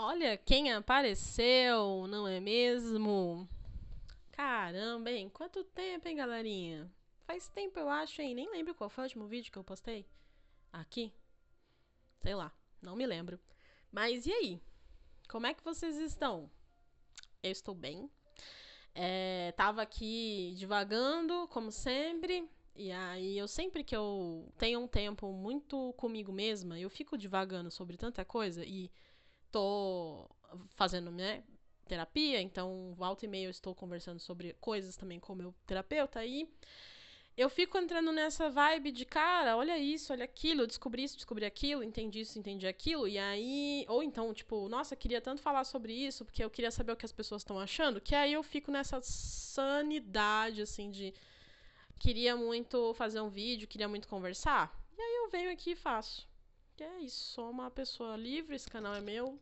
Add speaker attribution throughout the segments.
Speaker 1: Olha quem apareceu, não é mesmo? Caramba, hein? Quanto tempo, hein, galerinha? Faz tempo, eu acho, hein? Nem lembro qual foi o último vídeo que eu postei. Aqui? Sei lá, não me lembro. Mas e aí? Como é que vocês estão? Eu estou bem. Tava aqui divagando, como sempre. E aí, sempre que eu tenho um tempo muito comigo mesma, eu fico divagando sobre tanta coisa e tô fazendo, né, terapia, então volta e meia eu estou conversando sobre coisas também com o meu terapeuta aí. Eu fico entrando nessa vibe de, cara, olha isso, olha aquilo, eu descobri isso, descobri aquilo, entendi isso, entendi aquilo, e aí. Ou então, tipo, nossa, queria tanto falar sobre isso, porque eu queria saber o que as pessoas estão achando, que aí eu fico nessa sanidade, assim, de. Queria muito fazer um vídeo, queria muito conversar. E aí eu venho aqui e faço. E é isso, sou uma pessoa livre, esse canal é meu.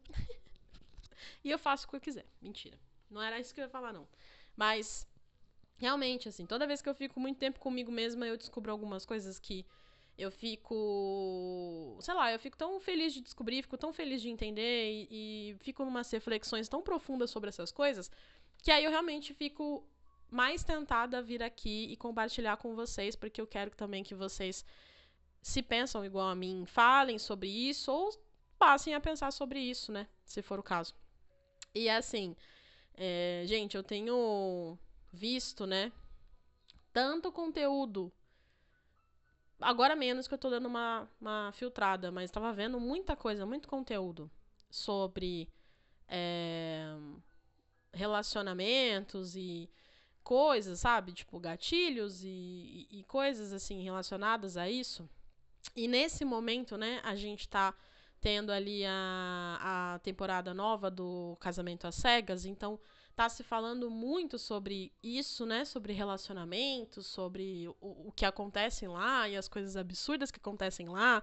Speaker 1: E eu faço o que eu quiser. Mentira. Não era isso que eu ia falar, não. Mas, realmente, assim, toda vez que eu fico muito tempo comigo mesma, eu descubro algumas coisas que eu fico. Sei lá, eu fico tão feliz de descobrir, fico tão feliz de entender e fico numas reflexões tão profundas sobre essas coisas que aí eu realmente fico mais tentada a vir aqui e compartilhar com vocês, porque eu quero também que vocês, se pensam igual a mim, falem sobre isso ou passem a pensar sobre isso, né? Se for o caso. E assim, gente, eu tenho visto, né, tanto conteúdo. Agora menos que eu tô dando uma filtrada, mas tava vendo muita coisa, muito conteúdo sobre é, relacionamentos e coisas, sabe? Tipo, gatilhos e coisas assim relacionadas a isso. E nesse momento, né, a gente tá tendo ali a temporada nova do Casamento às Cegas, então tá se falando muito sobre isso, né, sobre relacionamentos, sobre o que acontece lá e as coisas absurdas que acontecem lá,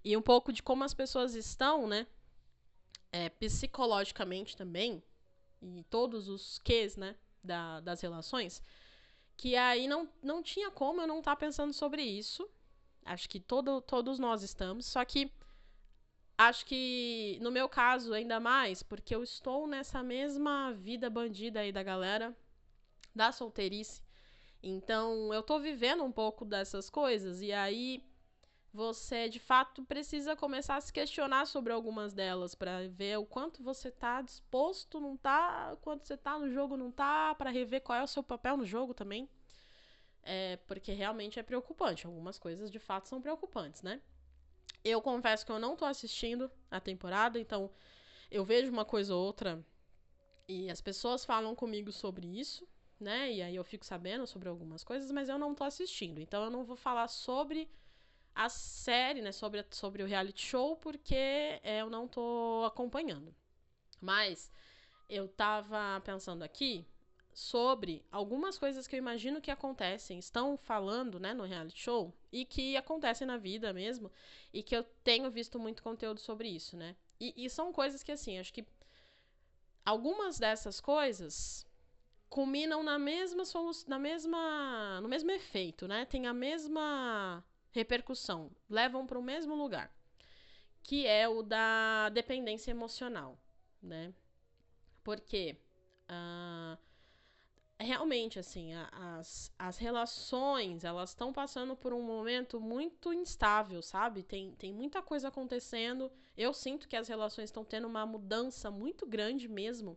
Speaker 1: e um pouco de como as pessoas estão, né, psicologicamente também, e todos os quês, né, das relações, que aí não tinha como eu não estar pensando sobre isso. Acho que todos nós estamos, só que acho que no meu caso ainda mais, porque eu estou nessa mesma vida bandida aí da galera, da solteirice. Então eu tô vivendo um pouco dessas coisas e aí você de fato precisa começar a se questionar sobre algumas delas para ver o quanto você tá disposto, não tá, quanto você tá no jogo, não tá, para rever qual é o seu papel no jogo também. Porque realmente é preocupante. Algumas coisas de fato são preocupantes, né? Eu confesso que eu não tô assistindo a temporada, então eu vejo uma coisa ou outra e as pessoas falam comigo sobre isso, né? E aí eu fico sabendo sobre algumas coisas, mas eu não tô assistindo. Então eu não vou falar sobre a série, né? Sobre o reality show, porque eu não tô acompanhando. Mas eu tava pensando aqui sobre algumas coisas que eu imagino que acontecem, estão falando, né, no reality show, e que acontecem na vida mesmo, e que eu tenho visto muito conteúdo sobre isso, né? E são coisas que, assim, acho que algumas dessas coisas culminam na mesma solução, no mesmo efeito, né? Tem a mesma repercussão, levam para o mesmo lugar, que é o da dependência emocional, né? Porque uh, realmente, assim, as relações, elas estão passando por um momento muito instável, sabe? Tem muita coisa acontecendo. Eu sinto que as relações estão tendo uma mudança muito grande mesmo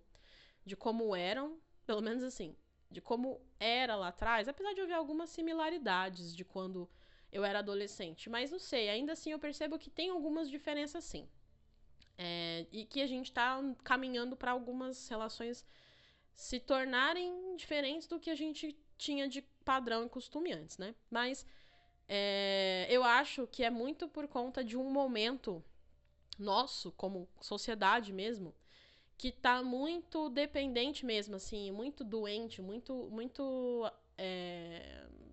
Speaker 1: de como eram, pelo menos assim, de como era lá atrás, apesar de eu ver algumas similaridades de quando eu era adolescente. Mas não sei, ainda assim eu percebo que tem algumas diferenças sim. E que a gente tá caminhando para algumas relações se tornarem diferentes do que a gente tinha de padrão e costume antes, né? Mas eu acho que é muito por conta de um momento nosso, como sociedade mesmo, que tá muito dependente mesmo, assim, muito doente, muito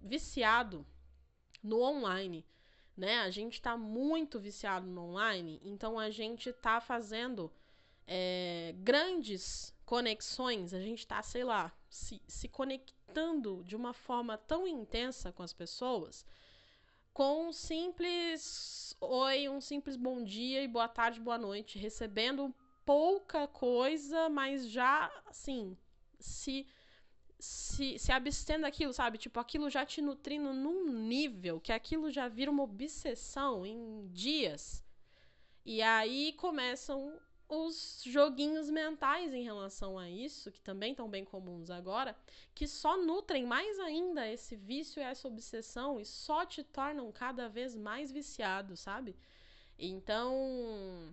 Speaker 1: viciado no online, né? A gente tá muito viciado no online, então a gente tá fazendo grandes conexões, a gente tá, sei lá, se conectando de uma forma tão intensa com as pessoas, com um simples oi, um simples bom dia e boa tarde, boa noite, recebendo pouca coisa, mas já, assim, se abstendo daquilo, sabe? Tipo, aquilo já te nutrindo num nível que aquilo já vira uma obsessão em dias. E aí começam os joguinhos mentais em relação a isso, que também estão bem comuns agora, que só nutrem mais ainda esse vício e essa obsessão e só te tornam cada vez mais viciado, sabe? Então,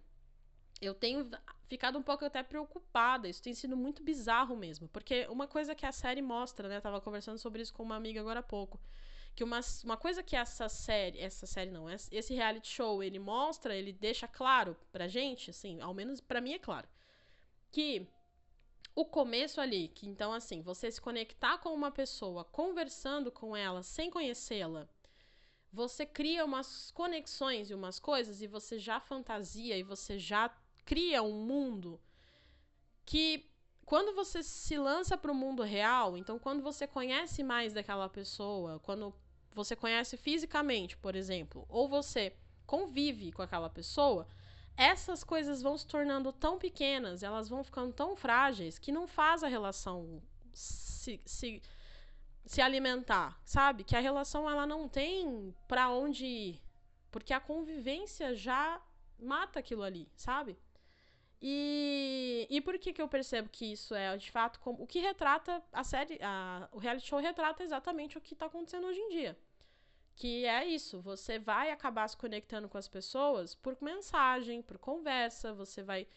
Speaker 1: eu tenho ficado um pouco até preocupada. Isso tem sido muito bizarro mesmo. Porque uma coisa que a série mostra, né? Eu tava conversando sobre isso com uma amiga agora há pouco. Que uma coisa que essa série não, esse reality show, ele mostra, ele deixa claro pra gente, assim, ao menos pra mim é claro, que o começo ali, que então assim, você se conectar com uma pessoa, conversando com ela, sem conhecê-la, você cria umas conexões e umas coisas e você já fantasia e você já cria um mundo que quando você se lança para o mundo real, então quando você conhece mais daquela pessoa, quando você conhece fisicamente, por exemplo, ou você convive com aquela pessoa, essas coisas vão se tornando tão pequenas, elas vão ficando tão frágeis que não faz a relação se alimentar, sabe? Que a relação ela não tem para onde ir, porque a convivência já mata aquilo ali, sabe? E por que eu percebo que isso é, de fato, como, o que retrata a série, o reality show retrata exatamente o que está acontecendo hoje em dia. Que é isso, você vai acabar se conectando com as pessoas por mensagem, por conversa, você vai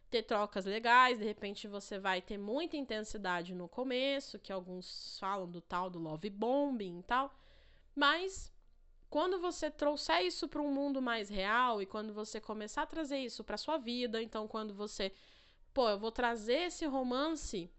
Speaker 1: ter trocas legais, de repente você vai ter muita intensidade no começo, que alguns falam do tal do love bombing e tal, mas quando você trouxer isso para um mundo mais real e quando você começar a trazer isso para sua vida, então quando você, eu vou trazer esse romance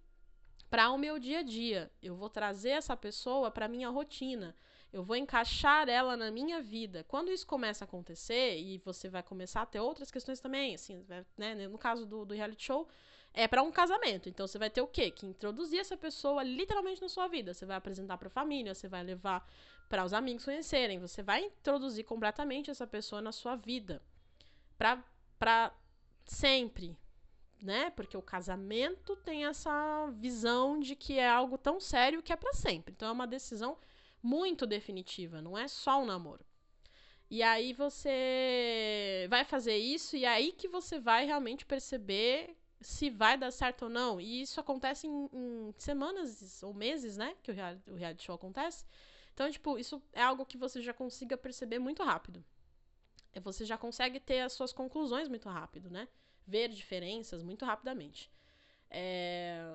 Speaker 1: para o meu dia a dia, eu vou trazer essa pessoa para minha rotina, eu vou encaixar ela na minha vida. Quando isso começa a acontecer e você vai começar a ter outras questões também, assim, né, no caso do reality show, é para um casamento. Então você vai ter o quê? Que introduzir essa pessoa literalmente na sua vida. Você vai apresentar para a família, você vai levar para os amigos conhecerem, você vai introduzir completamente essa pessoa na sua vida. Para sempre, né? Porque o casamento tem essa visão de que é algo tão sério que é para sempre. Então é uma decisão muito definitiva, não é só um namoro. E aí você vai fazer isso e é aí que você vai realmente perceber se vai dar certo ou não. E isso acontece em semanas ou meses, né? Que o reality show acontece. Então, tipo, isso é algo que você já consiga perceber muito rápido. Você já consegue ter as suas conclusões muito rápido, né? Ver diferenças muito rapidamente.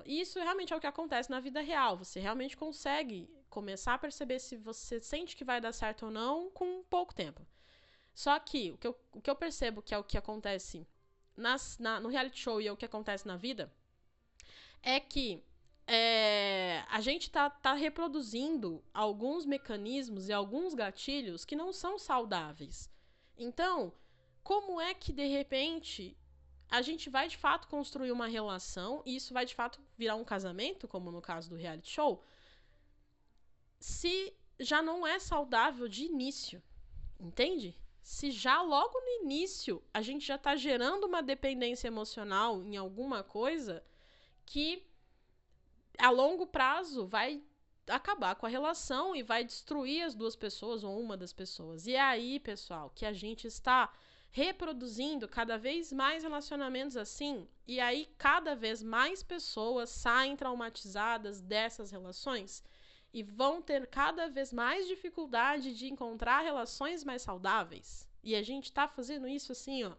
Speaker 1: E isso realmente é o que acontece na vida real. Você realmente consegue começar a perceber se você sente que vai dar certo ou não com pouco tempo. Só que o que eu percebo que é o que acontece no reality show e é o que acontece na vida é que a gente tá reproduzindo alguns mecanismos e alguns gatilhos que não são saudáveis. Então, como é que de repente a gente vai de fato construir uma relação e isso vai de fato virar um casamento, como no caso do reality show, se já não é saudável de início, entende? Se já logo no início a gente já tá gerando uma dependência emocional em alguma coisa que a longo prazo vai acabar com a relação e vai destruir as duas pessoas ou uma das pessoas. E é aí, pessoal, que a gente está reproduzindo cada vez mais relacionamentos assim, e aí cada vez mais pessoas saem traumatizadas dessas relações e vão ter cada vez mais dificuldade de encontrar relações mais saudáveis. E a gente tá fazendo isso assim, ó,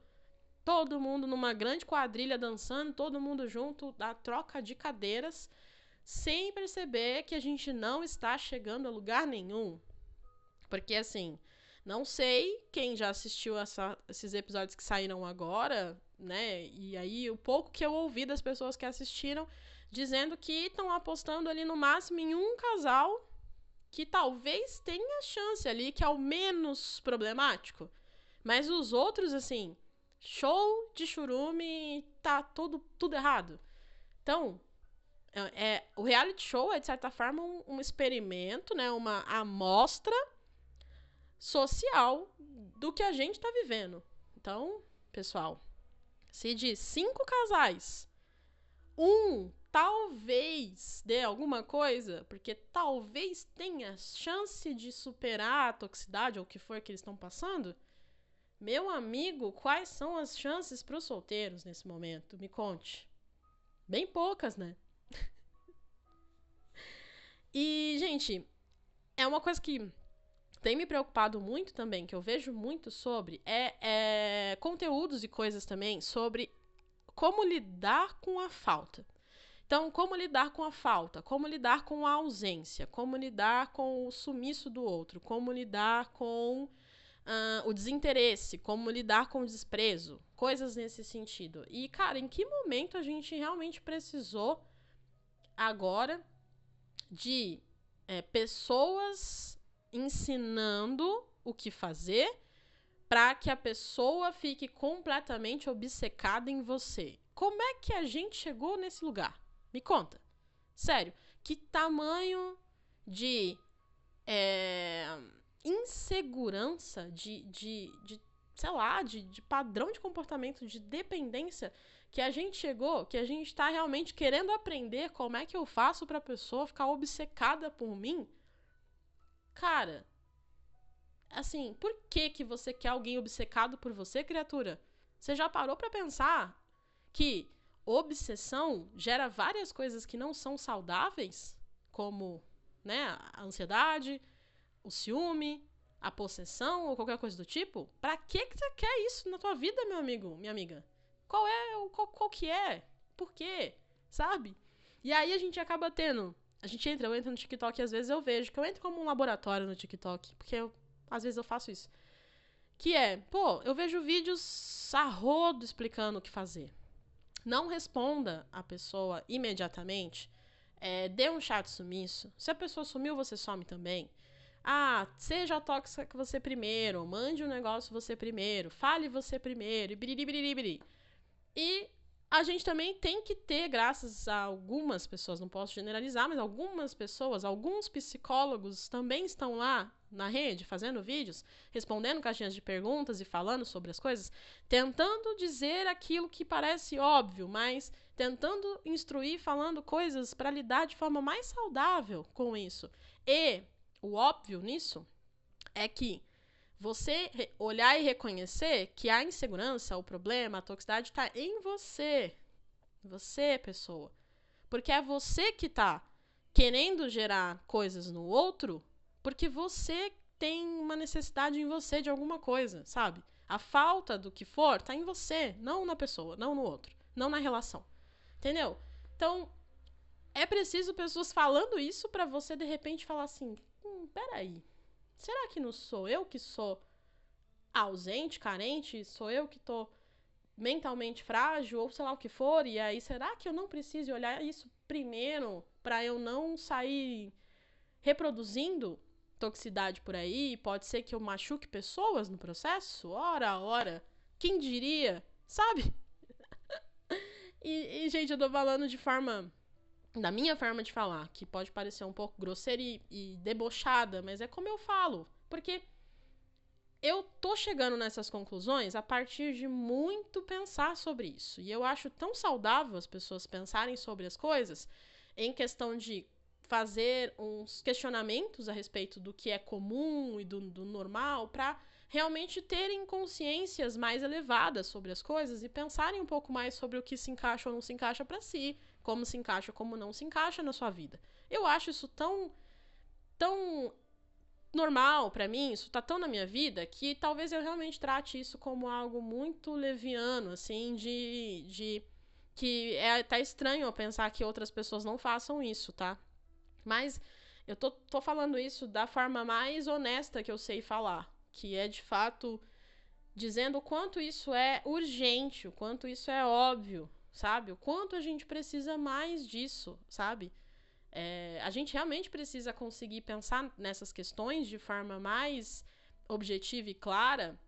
Speaker 1: todo mundo numa grande quadrilha dançando, todo mundo junto, da troca de cadeiras, sem perceber que a gente não está chegando a lugar nenhum. Porque, assim, não sei quem já assistiu esses episódios que saíram agora, né? E aí, o pouco que eu ouvi das pessoas que assistiram, dizendo que estão apostando ali no máximo em um casal que talvez tenha chance ali, que é o menos problemático. Mas os outros, assim, show de churume, tá tudo errado. Então, o reality show é, de certa forma, um experimento, né? Uma amostra social do que a gente tá vivendo. Então, pessoal, Se de 5 casais, talvez dê alguma coisa, porque talvez tenha chance de superar a toxicidade ou o que for que eles estão passando, meu amigo, quais são as chances para os solteiros nesse momento? Me conte. Bem poucas, né? E, gente, é uma coisa que tem me preocupado muito também, que eu vejo muito sobre, conteúdos e coisas também sobre como lidar com a falta. Então, como lidar com a falta, como lidar com a ausência, como lidar com o sumiço do outro, como lidar com o desinteresse, como lidar com o desprezo, coisas nesse sentido. E, cara, em que momento a gente realmente precisou agora de pessoas ensinando o que fazer para que a pessoa fique completamente obcecada em você? Como é que a gente chegou nesse lugar? Me conta. Sério, que tamanho de insegurança, sei lá, de padrão de comportamento, de dependência que a gente chegou, que a gente tá realmente querendo aprender como é que eu faço pra pessoa ficar obcecada por mim. Cara, assim, por que você quer alguém obcecado por você, criatura? Você já parou pra pensar que obsessão gera várias coisas que não são saudáveis? Como, né, a ansiedade, o ciúme, a possessão ou qualquer coisa do tipo? Pra que você quer isso na tua vida, meu amigo, minha amiga? Qual que é? Por quê? Sabe? E aí a gente acaba tendo... eu entro no TikTok e às vezes eu vejo que eu entro como um laboratório no TikTok, porque às vezes eu faço isso. Que eu vejo vídeos a rodo explicando o que fazer. Não responda a pessoa imediatamente. Dê um chat sumiço. Se a pessoa sumiu, você some também. Seja tóxica você primeiro. Mande um negócio você primeiro. Fale você primeiro. E biriri. E a gente também tem que ter, graças a algumas pessoas, não posso generalizar, mas algumas pessoas, alguns psicólogos também estão lá na rede, fazendo vídeos, respondendo caixinhas de perguntas e falando sobre as coisas, tentando dizer aquilo que parece óbvio, mas tentando instruir, falando coisas para lidar de forma mais saudável com isso. E o óbvio nisso é que você olhar e reconhecer que a insegurança, o problema, a toxicidade está em você. Você, pessoa. Porque é você que está querendo gerar coisas no outro porque você tem uma necessidade em você de alguma coisa, sabe? A falta do que for está em você, não na pessoa, não no outro, não na relação. Entendeu? Então, é preciso pessoas falando isso para você, de repente, falar assim, peraí, será que não sou eu que sou ausente, carente? Sou eu que tô mentalmente frágil, ou sei lá o que for? E aí, será que eu não preciso olhar isso primeiro para eu não sair reproduzindo toxicidade por aí? Pode ser que eu machuque pessoas no processo? Ora, quem diria? Sabe? Gente, eu tô falando da minha forma de falar, que pode parecer um pouco grosseira e debochada, mas é como eu falo. Porque eu tô chegando nessas conclusões a partir de muito pensar sobre isso. E eu acho tão saudável as pessoas pensarem sobre as coisas em questão de fazer uns questionamentos a respeito do que é comum e do normal, para realmente terem consciências mais elevadas sobre as coisas e pensarem um pouco mais sobre o que se encaixa ou não se encaixa para si, como se encaixa, como não se encaixa na sua vida. Eu acho isso tão normal pra mim, isso tá tão na minha vida, que talvez eu realmente trate isso como algo muito leviano, assim, que tá estranho eu pensar que outras pessoas não façam isso, tá? Mas eu tô falando isso da forma mais honesta que eu sei falar, que é de fato dizendo o quanto isso é urgente, o quanto isso é óbvio, sabe? O quanto a gente precisa mais disso, sabe? A gente realmente precisa conseguir pensar nessas questões de forma mais objetiva e clara,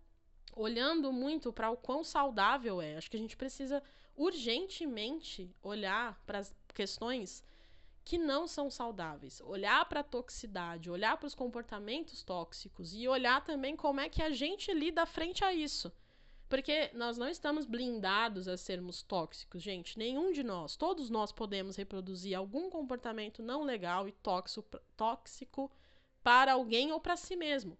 Speaker 1: olhando muito para o quão saudável é. Acho que a gente precisa urgentemente olhar para as questões que não são saudáveis, olhar para a toxicidade, olhar para os comportamentos tóxicos e olhar também como é que a gente lida frente a isso. Porque nós não estamos blindados a sermos tóxicos, gente. Nenhum de nós. Todos nós podemos reproduzir algum comportamento não legal e tóxico para alguém ou para si mesmo.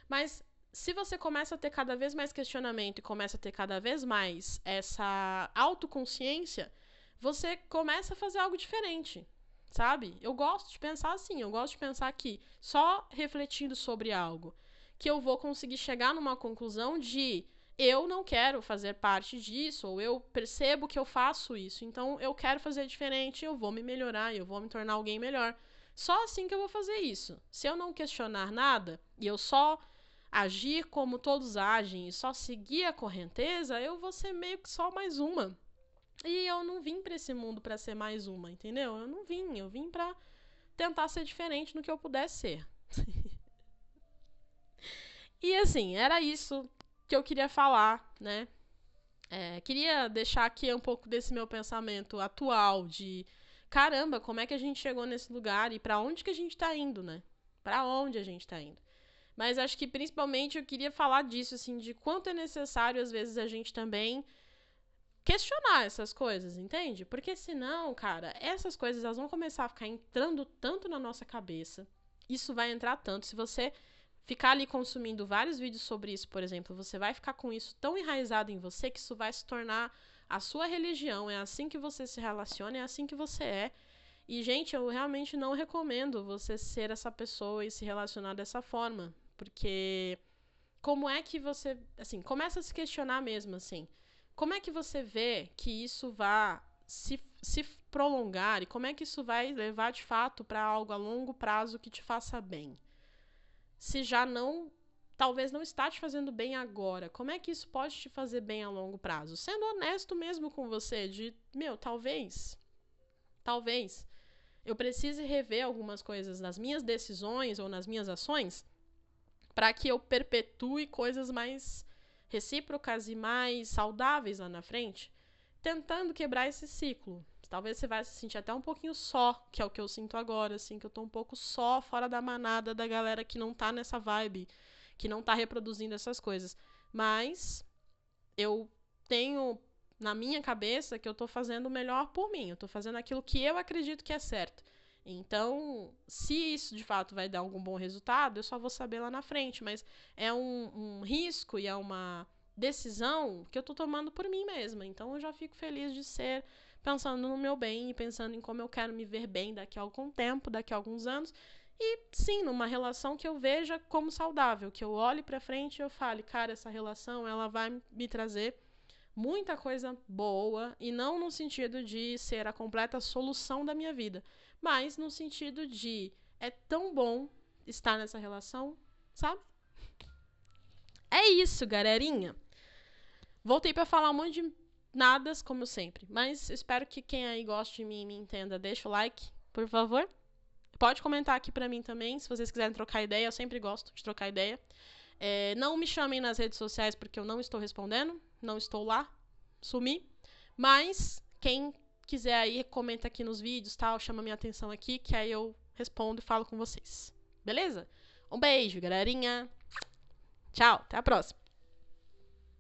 Speaker 1: Mas se você começa a ter cada vez mais questionamento e começa a ter cada vez mais essa autoconsciência, você começa a fazer algo diferente, sabe? Eu gosto de pensar assim, eu gosto de pensar que só refletindo sobre algo que eu vou conseguir chegar numa conclusão de eu não quero fazer parte disso, ou eu percebo que eu faço isso, então eu quero fazer diferente, eu vou me melhorar, eu vou me tornar alguém melhor. Só assim que eu vou fazer isso. Se eu não questionar nada e eu só agir como todos agem e só seguir a correnteza, eu vou ser meio que só mais uma. E eu não vim pra esse mundo pra ser mais uma, entendeu? Eu vim pra tentar ser diferente no que eu puder ser. E assim, era isso que eu queria falar, né? Queria deixar aqui um pouco desse meu pensamento atual de caramba, como é que a gente chegou nesse lugar e pra onde que a gente tá indo, né? Pra onde a gente tá indo. Mas acho que principalmente eu queria falar disso, assim, de quanto é necessário às vezes a gente também questionar essas coisas, entende? Porque senão, cara, essas coisas elas vão começar a ficar entrando tanto na nossa cabeça. Isso vai entrar tanto. Se você ficar ali consumindo vários vídeos sobre isso, por exemplo, você vai ficar com isso tão enraizado em você que isso vai se tornar a sua religião. É assim que você se relaciona, é assim que você é. E, gente, eu realmente não recomendo você ser essa pessoa e se relacionar dessa forma. Porque como é que você, assim, começa a se questionar mesmo, assim. Como é que você vê que isso vai se prolongar e como é que isso vai levar de fato para algo a longo prazo que te faça bem? Se já não, talvez não está te fazendo bem agora, como é que isso pode te fazer bem a longo prazo? Sendo honesto mesmo com você, de, talvez, eu precise rever algumas coisas nas minhas decisões ou nas minhas ações para que eu perpetue coisas mais recíprocas e mais saudáveis lá na frente, tentando quebrar esse ciclo. Talvez você vai se sentir até um pouquinho só, que é o que eu sinto agora, assim, que eu tô um pouco só, fora da manada da galera que não tá nessa vibe, que não tá reproduzindo essas coisas. Mas eu tenho na minha cabeça que eu tô fazendo o melhor por mim, eu tô fazendo aquilo que eu acredito que é certo. Então, se isso de fato vai dar algum bom resultado, eu só vou saber lá na frente. Mas é um risco e é uma decisão que eu tô tomando por mim mesma. Então, eu já fico feliz de ser pensando no meu bem e pensando em como eu quero me ver bem daqui a algum tempo, daqui a alguns anos. E sim, numa relação que eu veja como saudável, que eu olhe pra frente e eu fale, cara, essa relação ela vai me trazer muita coisa boa e não no sentido de ser a completa solução da minha vida, mas no sentido de é tão bom estar nessa relação, sabe? É isso, galerinha. Voltei pra falar um monte de nadas, como sempre, mas espero que quem aí gosta de mim e me entenda, deixa o like, por favor. Pode comentar aqui pra mim também, se vocês quiserem trocar ideia, eu sempre gosto de trocar ideia. Não me chamem nas redes sociais porque eu não estou respondendo, não estou lá, sumi. Mas quem quiser aí, comenta aqui nos vídeos, tal, chama minha atenção aqui, que aí eu respondo e falo com vocês. Beleza? Um beijo, galerinha. Tchau, até a próxima.